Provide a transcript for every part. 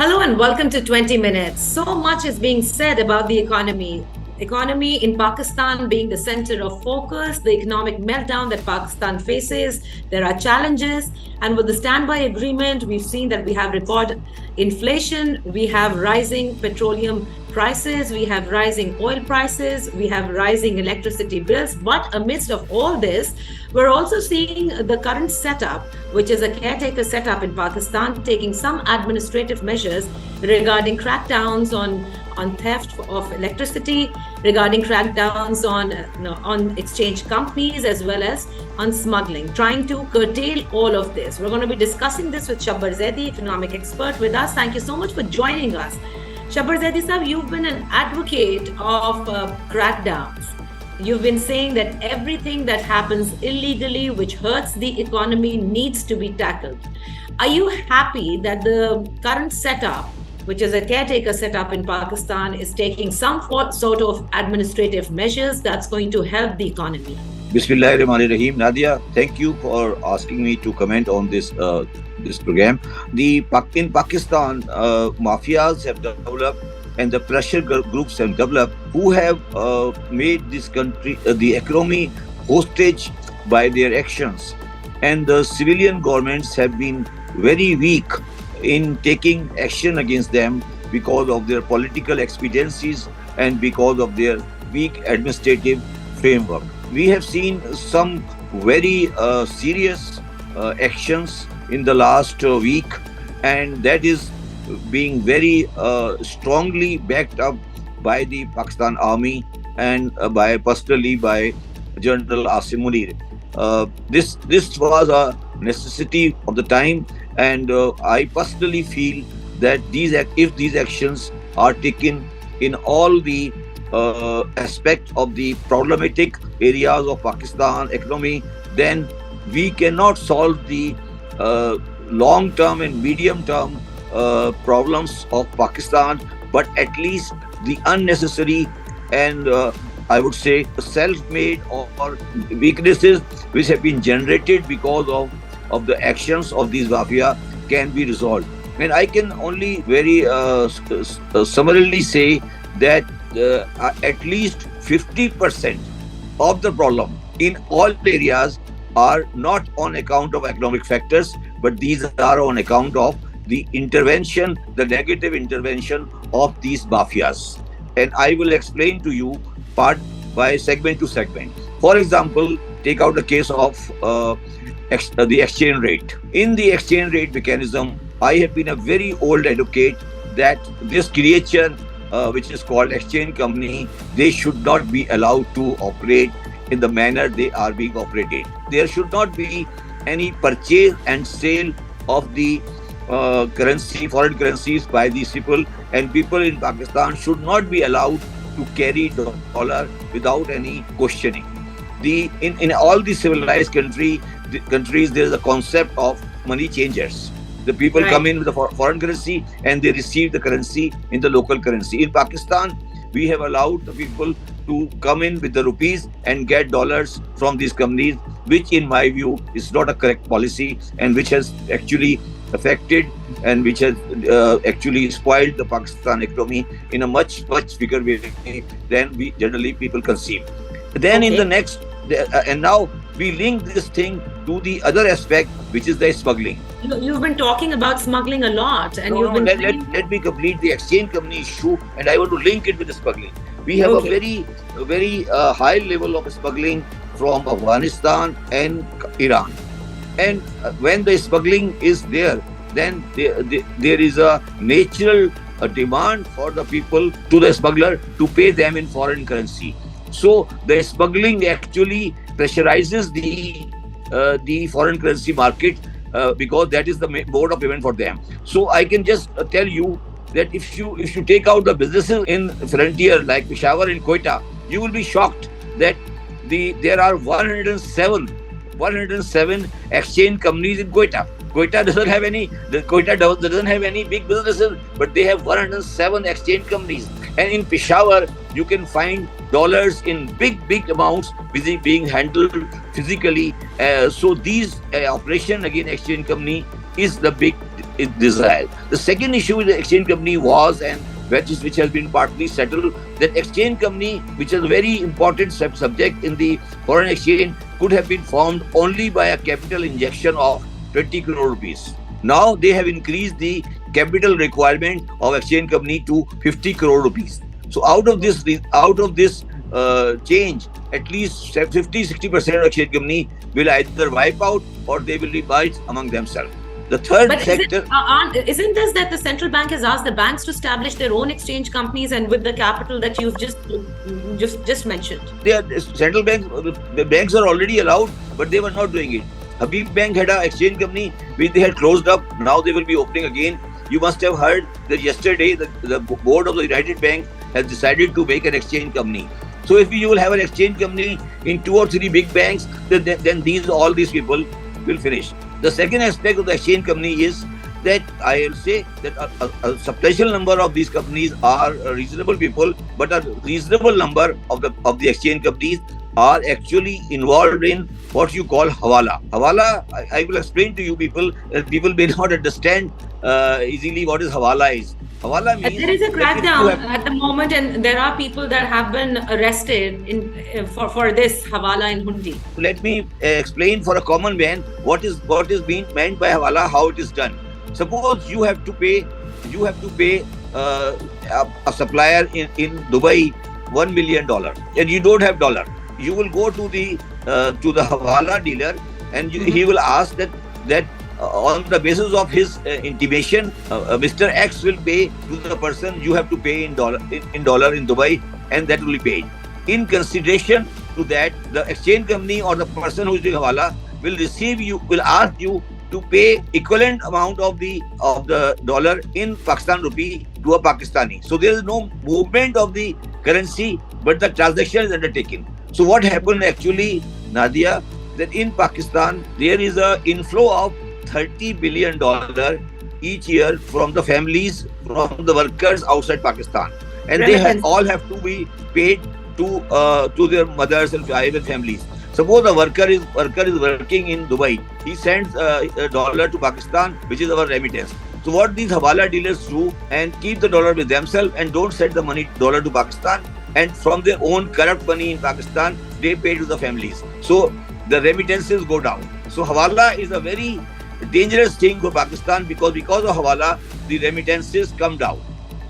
Hello and welcome to 20 Minutes. So much is being said about the economy. Economy in Pakistan being the center of focus, the economic meltdown that Pakistan faces. There are challenges. And with the standby agreement, we've seen that we have record inflation, we have rising petroleum prices, we have rising oil prices, we have rising electricity bills. But amidst of all this, we're also seeing the current setup, which is a caretaker setup in Pakistan, taking some administrative measures regarding crackdowns on theft of electricity, regarding crackdowns on exchange companies, as well as on smuggling, trying to curtail all of this. We're going to be discussing this with Shabbar Zaidi, economic expert with us. Thank you so much for joining us. Shabbar Zaidi sahab, you've been an advocate of crackdowns. You've been saying that everything that happens illegally, which hurts the economy, needs to be tackled. Are you happy that the current setup, which is a caretaker setup in Pakistan, is taking some sort of administrative measures that's going to help the economy? Bismillahirrahmanirrahim. Nadia, thank you for asking me to comment on this program. In Pakistan, mafias have developed and the pressure groups have developed who have made this country, the economy, hostage by their actions. And the civilian governments have been very weak in taking action against them because of their political expediencies and because of their weak administrative framework. We have seen some very serious actions in the last week, and that is being very strongly backed up by the Pakistan Army and personally by General Asim Munir. This was a necessity of the time, and I personally feel that if these actions are taken in all the aspect of the problematic areas of Pakistan economy, then we cannot solve the long-term and medium-term problems of Pakistan, but at least the unnecessary and I would say self-made or weaknesses which have been generated because of the actions of these mafia can be resolved. And I can only very summarily say that at least 50% of the problem in all areas are not on account of economic factors, but these are on account of the intervention, the negative intervention of these mafias. And I will explain to you part by segment to segment. For example, take out the case of the exchange rate. In the exchange rate mechanism, I have been a very old advocate that this creature, which is called exchange company, they should not be allowed to operate in the manner they are being operated. There should not be any purchase and sale of the foreign currencies by these people, and people in Pakistan should not be allowed to carry dollar without any questioning. In all the civilized countries, there is a concept of money changers. The people come in with a foreign currency and they receive the currency in the local currency. In Pakistan, we have allowed the people to come in with the rupees and get dollars from these companies, which in my view is not a correct policy and which has actually affected and which has actually spoiled the Pakistan economy in a much bigger way than we generally people conceive. Then in the next, and now we link this thing to the other aspect, which is the smuggling. You've been talking about smuggling a lot, and let me complete the exchange company issue, and I want to link it with the smuggling. We have a very high level of smuggling from Afghanistan and Iran, and when the smuggling is there, then there is a natural demand for the people to the smuggler to pay them in foreign currency. So the smuggling actually pressurizes the foreign currency market because that is the mode of payment for them. So I can just tell you that if you take out the businesses in frontier like Peshawar and Quetta, you will be shocked that there are 107 exchange companies in Quetta. Quetta doesn't have any big businesses, but they have 107 exchange companies. And in Peshawar, you can find dollars in big amounts being handled physically. So these operation again exchange company is the big desired. The second issue with the exchange company was, and which has been partly settled, that exchange company, which is a very important subject in the foreign exchange, could have been formed only by a capital injection of 20 crore rupees. Now they have increased the capital requirement of exchange company to 50 crore rupees. So out of this change, at least 50-60% of exchange company will either wipe out or they will be merged among themselves. The third sector. Isn't this that the central bank has asked the banks to establish their own exchange companies and with the capital that you've just mentioned? Central banks, the banks are already allowed, but they were not doing it. Habib Bank had an exchange company which they had closed up. Now they will be opening again. You must have heard that yesterday the board of the United Bank has decided to make an exchange company. So if you will have an exchange company in 2 or 3 big banks, then all these people will finish. The second aspect of the exchange company is that I will say that a substantial number of these companies are reasonable people, but a reasonable number of the exchange companies are actually involved in what you call hawala. Hawala, I will explain to you people. People may not understand easily what is hawala is. Hawala means there is a crackdown at the moment, and there are people that have been arrested for this hawala in Hundi. Let me explain for a common man what is being meant by hawala, how it is done. Suppose you have to pay a supplier in Dubai $1 million, and you don't have dollar. You will go to the hawala dealer, and he will ask that on the basis of his intimation, Mr. X will pay to the person you have to pay in dollar in Dubai, and that will be paid. In consideration to that, the exchange company or the person who is doing hawala will ask you to pay equivalent amount of the dollar in Pakistan rupee to a Pakistani. So there is no movement of the currency, but the transaction is undertaken. So what happened actually, Nadia, that in Pakistan there is a inflow of $30 billion each year from the families, from the workers outside Pakistan, and they all have to be paid to their mothers and families. Suppose a worker is working in Dubai, he sends a dollar to Pakistan, which is our remittance. So what these hawala dealers do, and keep the dollar with themselves and don't send the dollar to Pakistan, and from their own corrupt money in Pakistan, they pay to the families. So the remittances go down. So hawala is a very dangerous thing for Pakistan because of hawala, the remittances come down.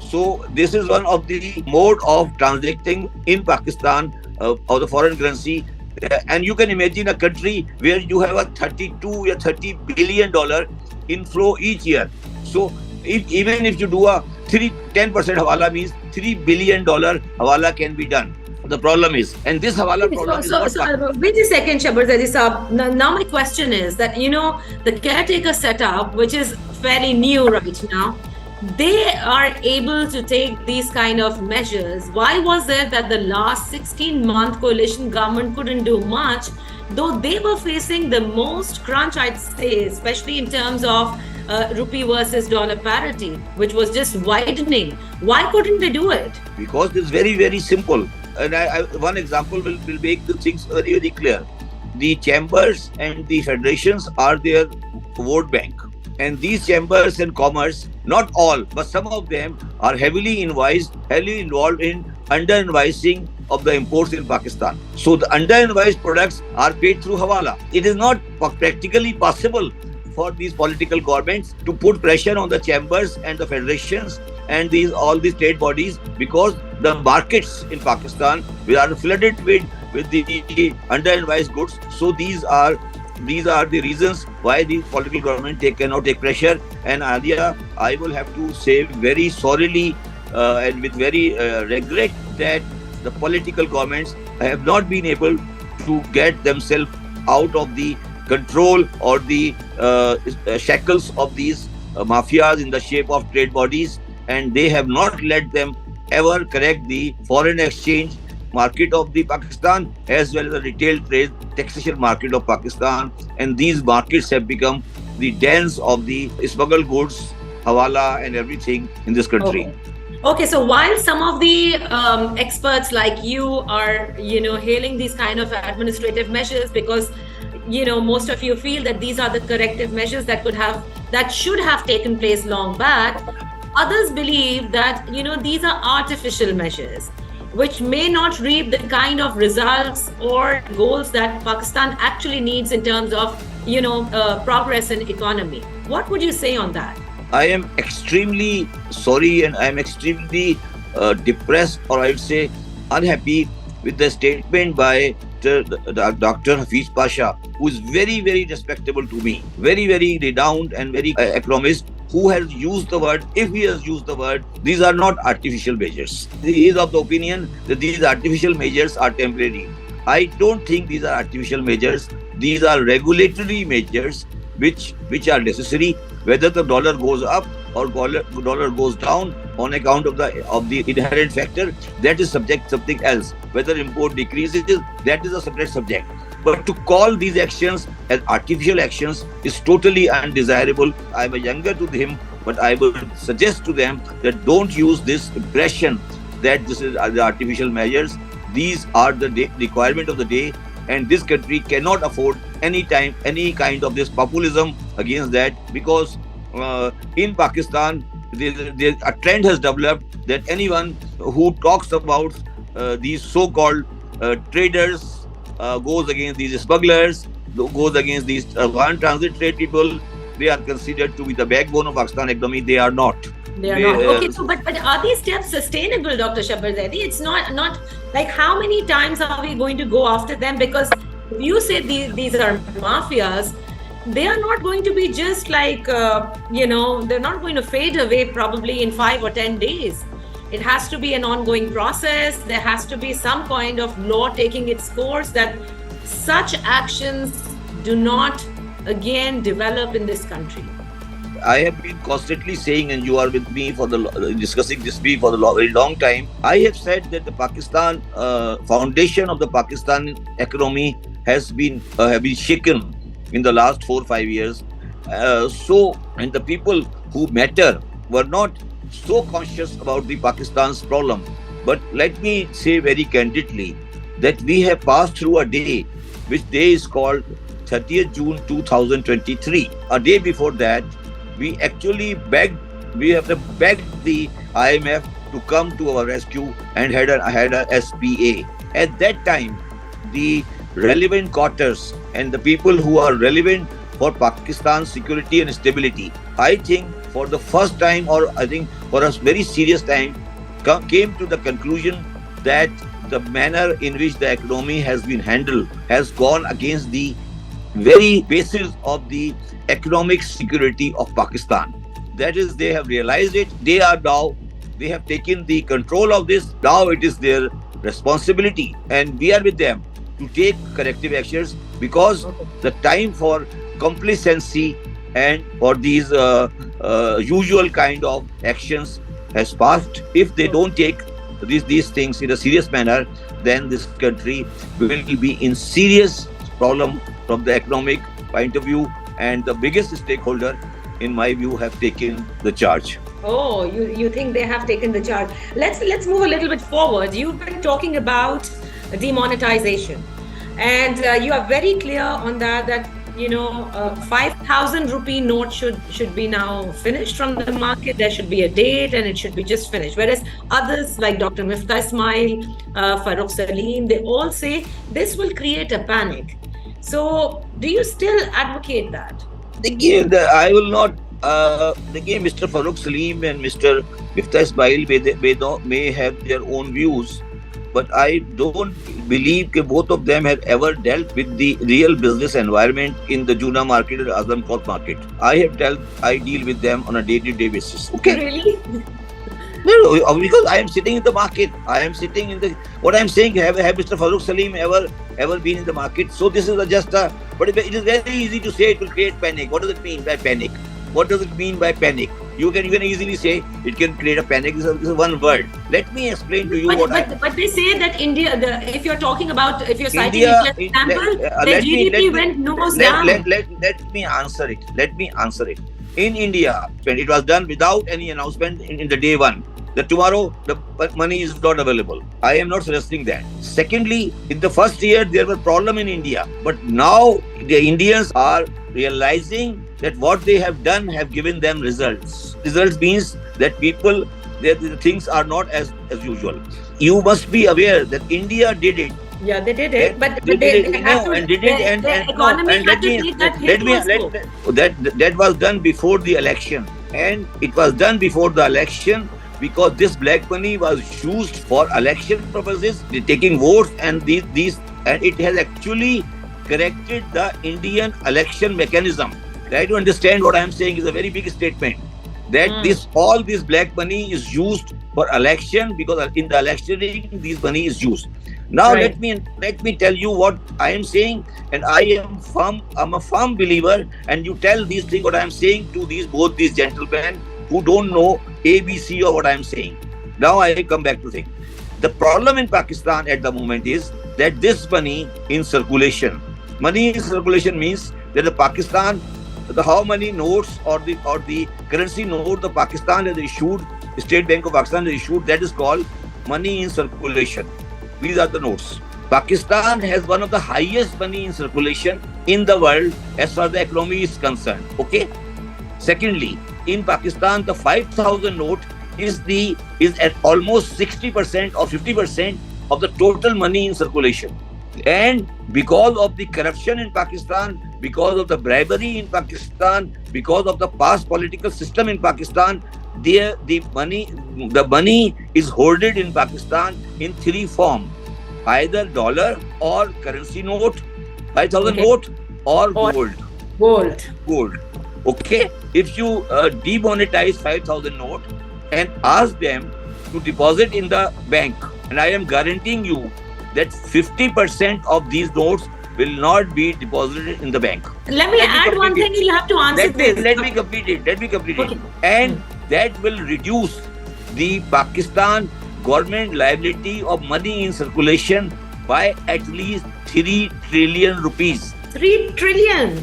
So this is one of the mode of transacting in Pakistan of the foreign currency. And you can imagine a country where you have a $30 billion inflow each year. So even if you do a 10% hawala, means $3 billion hawala can be done. The problem is, and this hawala problem is wait a second, Shabbar Zaidi Saab. Now my question is that, the caretaker setup, which is fairly new right now, they are able to take these kind of measures. Why was it that the last 16-month coalition government couldn't do much, though they were facing the most crunch, I'd say, especially in terms of rupee versus dollar parity, which was just widening? Why couldn't they do it? Because it's very, very simple. And one example will make the things very, very clear. The chambers and the federations are their vote bank. And these chambers and commerce, not all, but some of them are heavily involved in under-invoicing of the imports in Pakistan. So the under-invoiced products are paid through hawala. It is not practically possible for these political governments to put pressure on the chambers and the federations and all these trade bodies, because the markets in Pakistan are flooded with the under-invoiced goods. So these are the reasons why the political government cannot take pressure. And Nadia, I will have to say very sorrily and with very regret that the political governments have not been able to get themselves out of the control or the shackles of these mafias in the shape of trade bodies, and they have not let them ever correct the foreign exchange market of the Pakistan as well as the retail trade taxation market of Pakistan. And these markets have become the dens of the smuggled goods, hawala and everything in this country. Okay, so while some of the experts like you are, hailing these kind of administrative measures because, most of you feel that these are the corrective measures that could have that should have taken place long back. Others believe that, these are artificial measures which may not reap the kind of results or goals that Pakistan actually needs in terms of, progress in economy. What would you say on that? I am extremely sorry and I am extremely depressed, or I would say unhappy, with the statement by the Dr. Hafiz Pasha, who is very, very respectable to me, very, very renowned and very economist, who has used the word, if he has used the word, these are not artificial measures. He is of the opinion that these artificial measures are temporary. I don't think these are artificial measures. These are regulatory measures which are necessary, whether the dollar goes up or dollar goes down on account of the inherent factor, that is something else. Whether import decreases, that is a separate subject. But to call these actions as artificial actions is totally undesirable. I'm younger to him, but I would suggest to them that don't use this impression that this is the artificial measures. These are the requirement of the day, and this country cannot afford any kind of this populism against that, because in Pakistan a trend has developed that anyone who talks about these so-called traders, goes against these smugglers, goes against these foreign transit trade people, they are considered to be the backbone of Pakistan economy. They are not. They are not. Okay, so but are these steps sustainable, Dr. Shabbar Zaidi? It's not like, how many times are we going to go after them? Because if you say these are mafias, they are not going to be just like, they're not going to fade away probably in 5 or 10 days. It has to be an ongoing process. There has to be some kind of law taking its course, that such actions do not again develop in this country. I have been constantly saying, and you are with me for discussing this for the very long time. I have said that the Pakistan foundation of the Pakistan economy have been shaken in the last 4 or 5 years. And the people who matter were not so conscious about the Pakistan's problem. But let me say very candidly that we have passed through a day, which day is called 30th June 2023. A day before that, we actually begged the IMF to come to our rescue and had a SPA. At that time, the relevant quarters and the people who are relevant for Pakistan's security and stability, I think for the first time, or I think for a very serious time, came to the conclusion that the manner in which the economy has been handled has gone against the very basis of the economic security of Pakistan. That is, they have realized it. They have taken the control of this. Now it is their responsibility, and we are with them to take corrective actions, because the time for complacency and for these usual kind of actions has passed. If they don't take these things in a serious manner, then this country will be in serious problem from the economic point of view, and the biggest stakeholder, in my view, have taken the charge. Oh, you think they have taken the charge? Let's move a little bit forward. You've been talking about demonetization, and you are very clear on that 5,000 rupee note should be now finished from the market. There should be a date, and it should be just finished. Whereas others like Dr. Miftah Ismail, Farooq Salim, they all say this will create a panic. So, do you still advocate that? I will not. Mr. Farooq Salim and Mr. Miftah Ismail may have their own views, but I don't believe that both of them have ever dealt with the real business environment in the Juna market or Azam Court market. I deal with them on a day-to-day basis. Okay. Really? No, because I am sitting in the market. What I am saying, have Mr. Farooq Salim ever been in the market? So this is but it is very easy to say it will create panic. What does it mean by panic? What does it mean by panic? You can easily say it can create a panic. This is one word. Let me explain to you but they say that India, if you're citing India's example, the GDP went nose down. Let me answer it. In India, when it was done without any announcement in the day one, that tomorrow the money is not available. I am not suggesting that. Secondly, in the first year there were problems in India, but now the Indians are realizing that what they have done have given them results. Results means that people, the things are not as usual. You must be aware that India did it. Yeah, they did it, but they they had to, and did it, and economy had to take that hit also. That was done before the election, and it was done before the election because this black money was used for election purposes, taking votes, and these, and it has actually corrected the Indian election mechanism. Try to understand what I am saying is a very big statement. That all this black money is used for election because in the electioneering this money is used. Now let me tell you what I am saying, and I'm a firm believer, and you tell these things what I am saying to both these gentlemen who don't know ABC of what I am saying. Now I come back to things. The problem in Pakistan at the moment is that this money in circulation means that the Pakistan, how many notes or the currency note the Pakistan has issued, State Bank of Pakistan has issued, that is called money in circulation. These are the notes. Pakistan has one of the highest money in circulation in the world as far as the economy is concerned. Okay. Secondly, in Pakistan, the 5,000 note is at almost 60% or 50% of the total money in circulation. And because of the corruption in Pakistan, because of the bribery in Pakistan, because of the past political system in Pakistan, the money is hoarded in Pakistan in three forms: either dollar or currency note, 5,000 note, or gold. Okay, if you demonetize 5,000 note and ask them to deposit in the bank, and I am guaranteeing you that 50% of these notes will not be deposited in the bank. Let me add one thing. You'll have to answer this. Let me complete it. And that will reduce the Pakistan government liability of money in circulation by at least 3 trillion rupees. 3 trillion?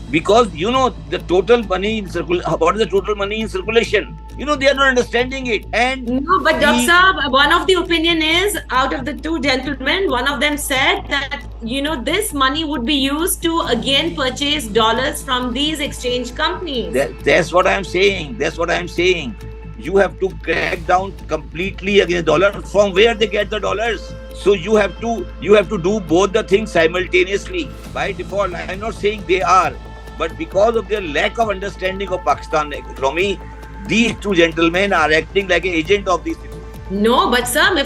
Because the total money in circulation. What is the total money in circulation? They are not understanding it. And no, but Dr. Saab, one of the opinion is, out of the two gentlemen, one of them said that this money would be used to again purchase dollars from these exchange companies. That's what I am saying. You have to crack down completely against dollar. From where they get the dollars? So you have to do both the things simultaneously. By default, I am not saying they are, but because of their lack of understanding of Pakistan economy, these two gentlemen are acting like an agent of these people. No, but sir, Dr.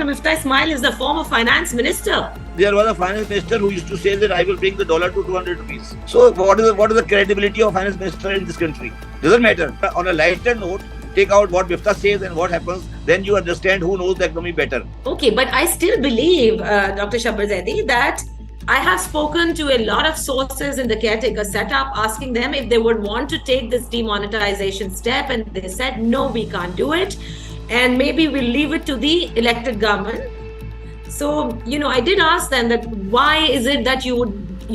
Miftah Ismail is the former finance minister. There was a finance minister who used to say that I will bring the dollar to 200 rupees. So what is the credibility of finance minister in this country? Doesn't matter. On a lighter note, take out what Miftah says and what happens, then you understand who knows the economy better. Okay, but I still believe, Dr. Shabbar Zaidi, that I have spoken to a lot of sources in the caretaker setup asking them if they would want to take this demonetization step, and they said, no, we can't do it. And maybe we'll leave it to the elected government. So, I did ask them that why is it that you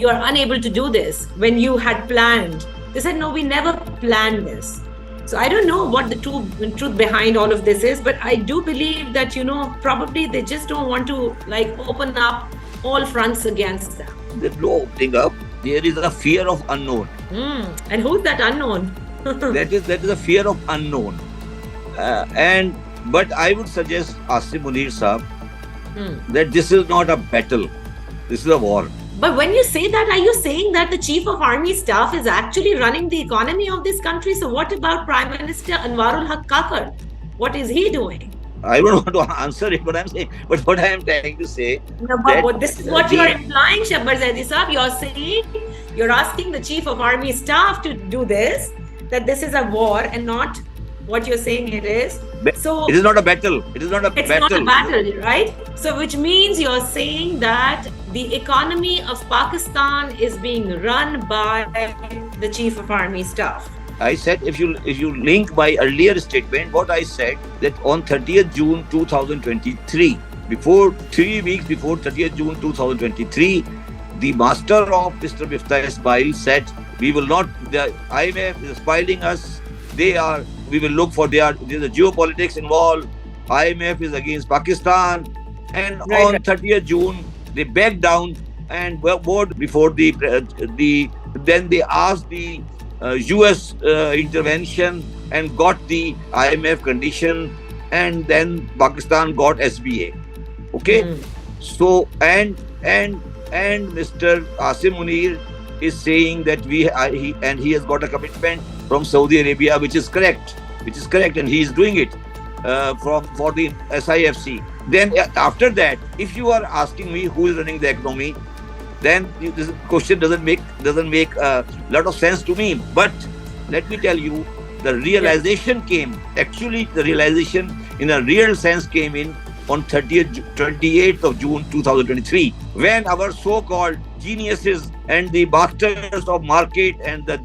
are unable to do this when you had planned? They said, no, we never planned this. So I don't know what the truth behind all of this is, but I do believe that, probably they just don't want to open up all fronts against them. There's no opening up. There is a fear of unknown. And who's that unknown? that is a fear of unknown. But I would suggest Asim Munir Saab that this is not a battle. This is a war. But when you say that, are you saying that the Chief of Army Staff is actually running the economy of this country? So what about Prime Minister Anwarul Haq Kakar? What is he doing? I don't want to answer it, but I'm saying. But what I am trying to say. No, but this is what you are implying, Shabbar Zaidi Saab. You're saying, you're asking the Chief of Army Staff to do this, that this is a war and not what you're saying it is. So it is not a battle. It's not a battle, right? So which means you're saying that the economy of Pakistan is being run by the Chief of Army Staff. I said, if you link my earlier statement, what I said, that on 30th June 2023, 3 weeks before 30th June 2023, the master of Mr. Miftah Ismail said, we will not, the IMF is spoiling us, we will look for there's a geopolitics involved, IMF is against Pakistan, and on 30th June, they backed down and bowed before the Then they asked the US intervention and got the IMF condition, and then Pakistan got SBA. Okay, so and Mr. Asim Munir is saying that he has got a commitment from Saudi Arabia, which is correct, and he is doing it for the SIFC. Then after that, if you are asking me who is running the economy, then this question doesn't make a lot of sense to me. But let me tell you, the realization came. Actually, the realization in a real sense came in on 28th of June 2023, when our so-called geniuses and the masters of market and the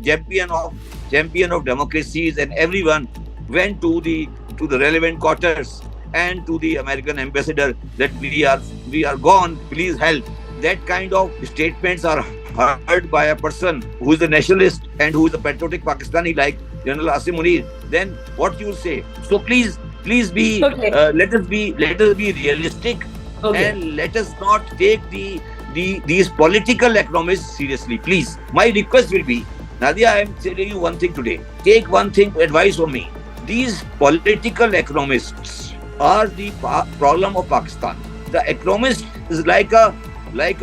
champion of democracies and everyone went to the relevant quarters and to the American ambassador that we are gone, please help. That kind of statements are heard by a person who is a nationalist and who is a patriotic Pakistani like General Asim Munir. Then what you will say? So please be let us be realistic, and let us not take these political economists seriously. Please, my request will be, Nadia, I am telling you one thing today. Take one thing advice from me. These political economists are the problem of Pakistan. The economist is like a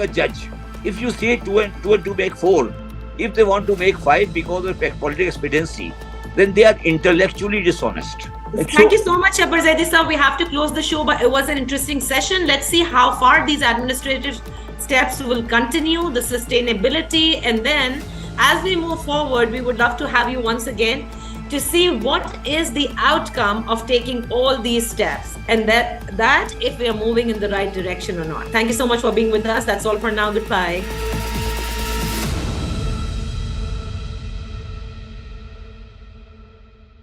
judge. If you say 2 and 2 make 4, if they want to make 5 because of political expediency, then they are intellectually dishonest. Thank you so much, Shabbar Zaidi sir. We have to close the show, but it was an interesting session. Let's see how far these administrative steps will continue, the sustainability, and then as we move forward, we would love to have you once again to see what is the outcome of taking all these steps, and that if we are moving in the right direction or not. Thank you so much for being with us. That's all for now. Goodbye.